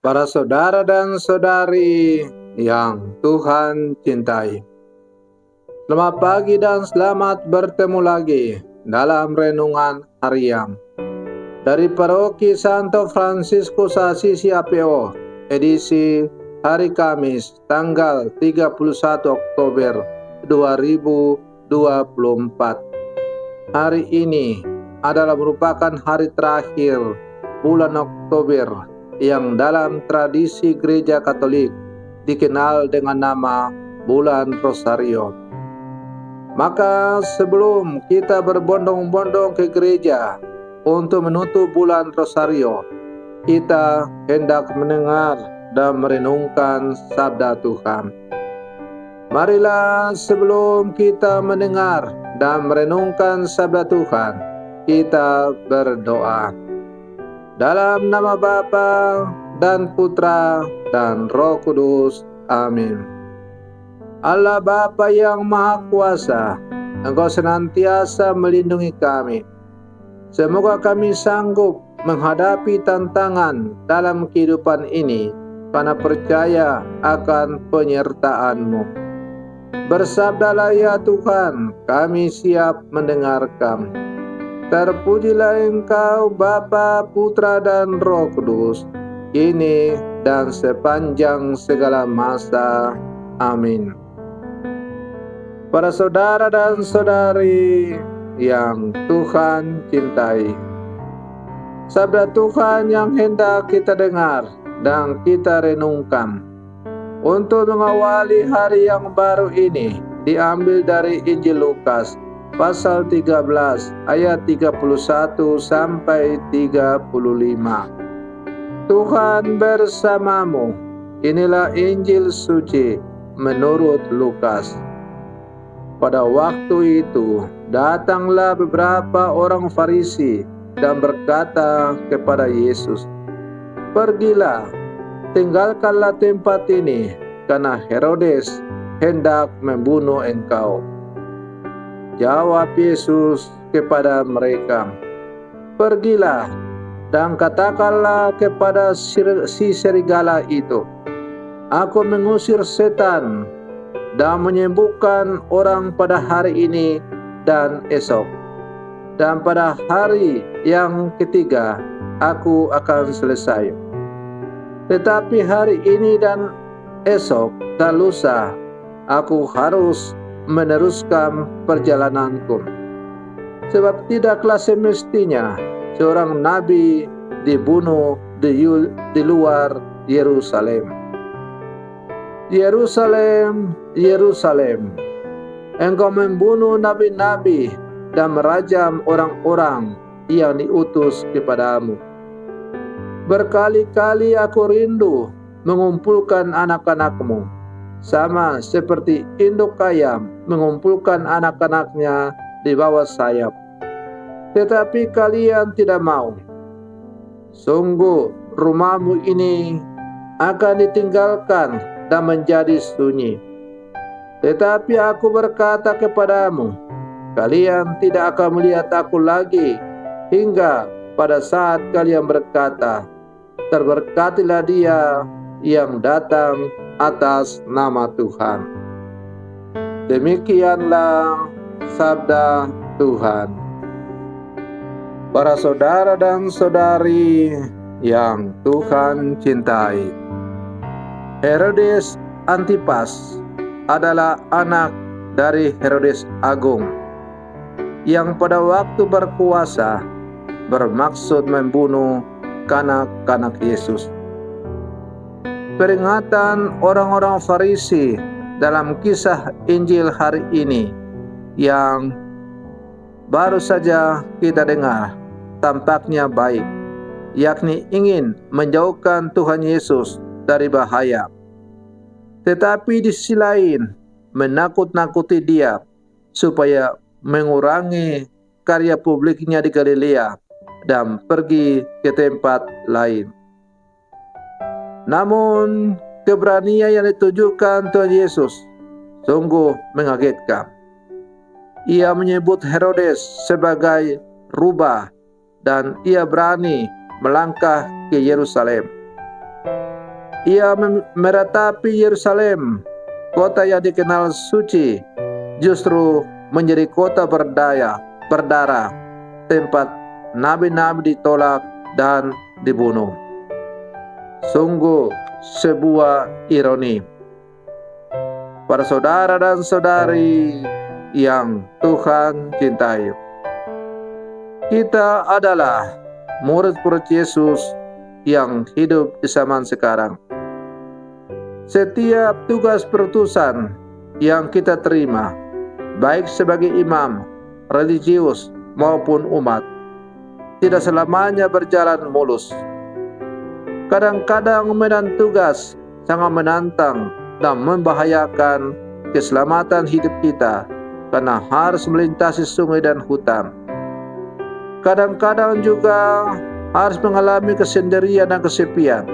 Para saudara dan saudari yang Tuhan cintai, selamat pagi dan selamat bertemu lagi dalam renungan harian dari Paroki Santo Fransiskus Assisi APO, edisi hari Kamis tanggal 31 Oktober 2024. Hari ini adalah merupakan hari terakhir bulan Oktober yang dalam tradisi Gereja Katolik dikenal dengan nama bulan Rosario. Maka sebelum kita berbondong-bondong ke gereja untuk menutup bulan Rosario, kita hendak mendengar dan merenungkan sabda Tuhan. Marilah sebelum kita mendengar dan merenungkan sabda Tuhan, kita berdoa. Dalam nama Bapa dan Putra dan Roh Kudus. Amin. Allah Bapa yang Maha Kuasa, Engkau senantiasa melindungi kami. Semoga kami sanggup menghadapi tantangan dalam kehidupan ini karena percaya akan penyertaan-Mu. Bersabdalah ya Tuhan, kami siap mendengarkan. Terpujilah Engkau Bapa, Putra dan Roh Kudus, kini dan sepanjang segala masa. Amin. Para saudara dan saudari yang Tuhan cintai, sabda Tuhan yang hendak kita dengar dan kita renungkan untuk mengawali hari yang baru ini diambil dari Injil Lukas pasal 13 ayat 31 sampai 35. Tuhan bersamamu. Inilah Injil suci menurut Lukas. Pada waktu itu datanglah beberapa orang Farisi dan berkata kepada Yesus, "Pergilah, tinggalkanlah tempat ini, karena Herodes hendak membunuh engkau." Jawab Yesus kepada mereka, "Pergilah dan katakanlah kepada si serigala itu, Aku mengusir setan dan menyembuhkan orang pada hari ini dan esok. Dan pada hari yang ketiga, Aku akan selesai. Tetapi hari ini dan esok dan lusa, Aku harus meneruskan perjalananku. Sebab tidaklah semestinya seorang nabi dibunuh di luar Yerusalem. Yerusalem, Yerusalem, engkau membunuh nabi-nabi dan merajam orang-orang yang diutus kepadamu. Berkali-kali aku rindu mengumpulkan anak-anakmu, sama seperti induk ayam mengumpulkan anak-anaknya di bawah sayap. Tetapi kalian tidak mau. Sungguh rumahmu ini akan ditinggalkan dan menjadi sunyi. Tetapi aku berkata kepadamu, kalian tidak akan melihat aku lagi, hingga pada saat kalian berkata, terberkatilah dia yang datang atas nama Tuhan. Demikianlah sabda Tuhan. Para saudara dan saudari yang Tuhan cintai, Herodes Antipas adalah anak dari Herodes Agung yang pada waktu berkuasa bermaksud membunuh kanak-kanak Yesus. Peringatan orang-orang Farisi dalam kisah Injil hari ini yang baru saja kita dengar tampaknya baik, yakni ingin menjauhkan Tuhan Yesus dari bahaya. Tetapi di sisi lain menakut-nakuti dia supaya mengurangi karya publiknya di Galilea dan pergi ke tempat lain. Namun keberanian yang ditujukan Tuhan Yesus sungguh mengagetkan. Ia menyebut Herodes sebagai rubah dan ia berani melangkah ke Yerusalem. Ia meratapi Yerusalem, kota yang dikenal suci, justru menjadi kota berdarah, tempat nabi-nabi ditolak dan dibunuh. Sungguh sebuah ironi. Para saudara dan saudari yang Tuhan cintai, kita adalah murid-murid Yesus yang hidup di zaman sekarang. Setiap tugas perutusan yang kita terima, baik sebagai imam, religius, maupun umat, tidak selamanya berjalan mulus. Kadang-kadang medan tugas sangat menantang dan membahayakan keselamatan hidup kita karena harus melintasi sungai dan hutan. Kadang-kadang juga harus mengalami kesendirian dan kesepian.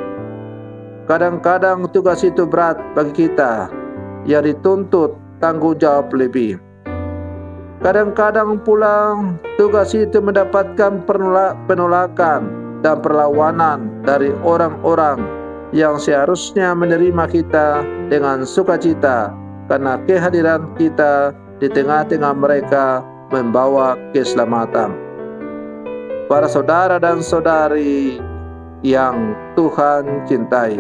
Kadang-kadang tugas itu berat bagi kita yang dituntut tanggung jawab lebih. Kadang-kadang pula tugas itu mendapatkan penolakan dan perlawanan dari orang-orang yang seharusnya menerima kita dengan sukacita karena kehadiran kita di tengah-tengah mereka membawa keselamatan. Para saudara dan saudari yang Tuhan cintai,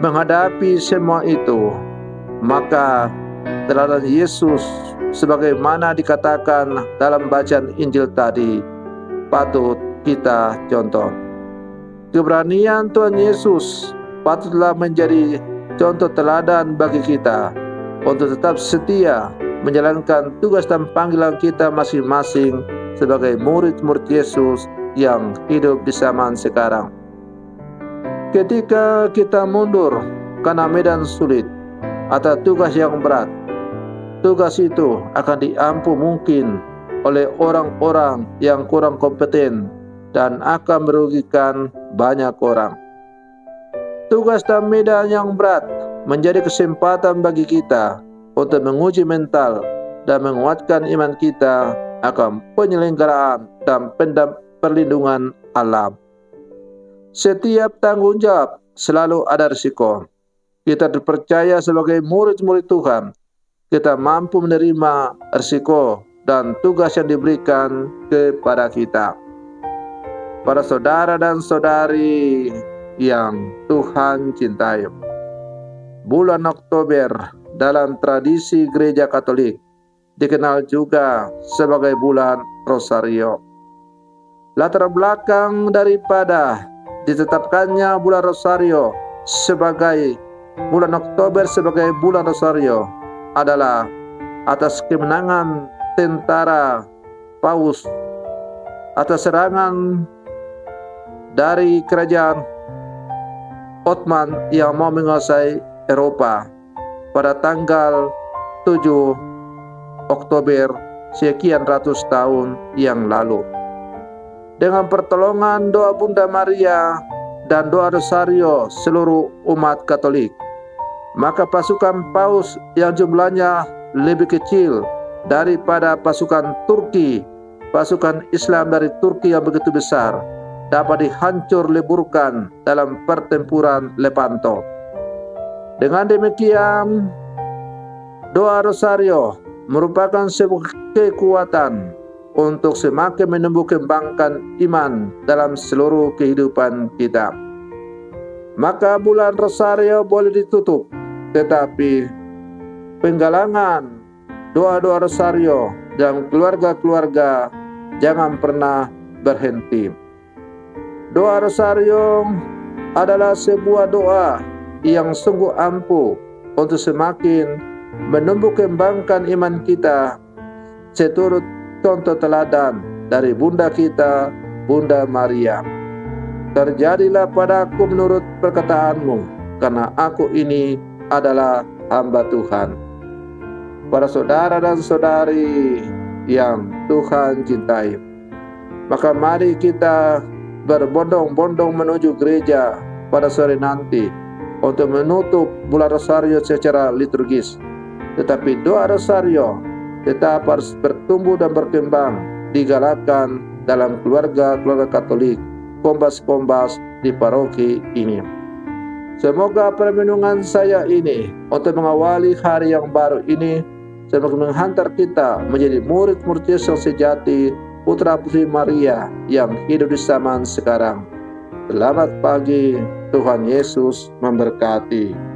menghadapi semua itu, maka teladan Yesus sebagaimana dikatakan dalam bacaan Injil tadi patut kita contoh. Keberanian Tuhan Yesus patutlah menjadi contoh teladan bagi kita untuk tetap setia menjalankan tugas dan panggilan kita masing-masing sebagai murid-murid Yesus yang hidup di zaman sekarang. Ketika kita mundur karena medan sulit atau tugas yang berat, tugas itu akan diampu mungkin oleh orang-orang yang kurang kompeten dan akan merugikan banyak orang. Tugas dan medan yang berat menjadi kesempatan bagi kita untuk menguji mental dan menguatkan iman kita akan penyelenggaraan dan perlindungan alam. Setiap tanggung jawab selalu ada risiko. Kita dipercaya sebagai murid-murid Tuhan, kita mampu menerima risiko dan tugas yang diberikan kepada kita. Para saudara dan saudari yang Tuhan cintai, bulan Oktober dalam tradisi Gereja Katolik dikenal juga sebagai bulan Rosario. Latar belakang daripada ditetapkannya bulan Rosario sebagai bulan Oktober sebagai bulan Rosario adalah atas kemenangan tentara Paus atas serangan dari kerajaan Ottoman yang mau menguasai Eropa pada tanggal 7 Oktober sekian ratus tahun yang lalu. Dengan pertolongan doa Bunda Maria dan doa Rosario seluruh umat Katolik, maka pasukan Paus yang jumlahnya lebih kecil daripada pasukan Turki, pasukan Islam dari Turki yang begitu besar, dapat dihancur leburkan dalam pertempuran Lepanto. Dengan demikian, doa Rosario merupakan sebuah kekuatan untuk semakin menumbuh kembangkan iman dalam seluruh kehidupan kita. Maka bulan Rosario boleh ditutup, tetapi penggalangan doa-doa Rosario dan keluarga-keluarga jangan pernah berhenti. Doa Rosario adalah sebuah doa yang sungguh ampuh untuk semakin menumbuh kembangkan iman kita seturut contoh teladan dari Bunda kita, Bunda Maria. Terjadilah padaku menurut perkataanmu, karena aku ini adalah hamba Tuhan. Para saudara dan saudari yang Tuhan cintai, maka mari kita berbondong-bondong menuju gereja pada sore nanti untuk menutup bulan Rosario secara liturgis. Tetapi doa Rosario tetap harus bertumbuh dan berkembang, digalakkan dalam keluarga-keluarga Katolik, kombas-kombas di paroki ini. Semoga permenungan saya ini untuk mengawali hari yang baru ini semakin menghantar kita menjadi murid-murid Yesus yang sejati, putra putri Maria yang hidup di zaman sekarang. Selamat pagi, Tuhan Yesus memberkati.